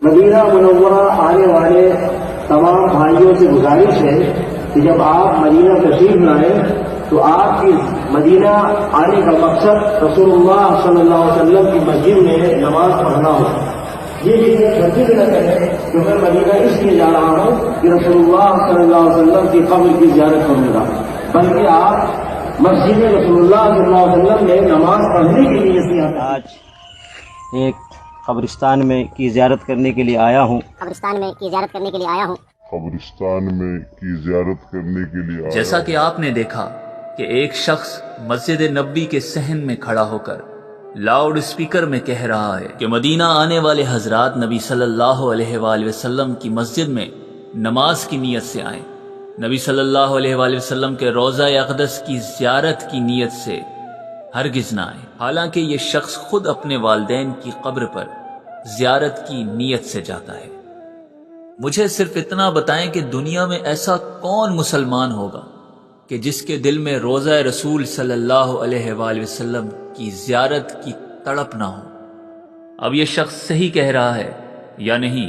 مدینہ منورہ آنے والے تمام بھائیوں سے گزارش ہے کہ جب آپ مدینہ تشریف لائیں تو آپ کی مدینہ آنے کا مقصد رسول اللہ صلی اللہ علیہ وسلم کی مسجد میں نماز پڑھنا ہو۔ یہ چیزیں چھوٹی بھی نہ کریں کہ میں مدینہ اس لیے جا رہا ہوں کہ رسول اللہ صلی اللہ علیہ وسلم کی قبر کی زیارت کروں گا، بلکہ آپ مسجد رسول اللہ صلی اللہ علیہ وسلم میں نماز پڑھنے کے لیے اس لیے آج ایک قبرستان میں کی زیارت کرنے کے لیے آیا ہوں جیسا کہ آپ نے دیکھا کہ ایک شخص مسجد نبی کے صحن میں کھڑا ہو کر لاؤڈ اسپیکر میں کہہ رہا ہے کہ مدینہ آنے والے حضرات نبی صلی اللہ علیہ وآلہ وسلم کی مسجد میں نماز کی نیت سے آئیں، نبی صلی اللہ علیہ وآلہ وسلم کے روضہ اقدس کی زیارت کی نیت سے ہرگز نہ آئیں۔ حالانکہ یہ شخص خود اپنے والدین کی قبر پر زیارت کی نیت سے جاتا ہے۔ مجھے صرف اتنا بتائیں کہ دنیا میں ایسا کون مسلمان ہوگا کہ جس کے دل میں روضہ رسول صلی اللہ علیہ وآلہ وسلم کی زیارت کی تڑپ نہ ہو؟ اب یہ شخص صحیح کہہ رہا ہے یا نہیں،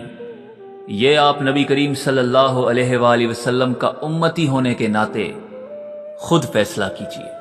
یہ آپ نبی کریم صلی اللہ علیہ وآلہ وسلم کا امتی ہونے کے ناطے خود فیصلہ کیجئے۔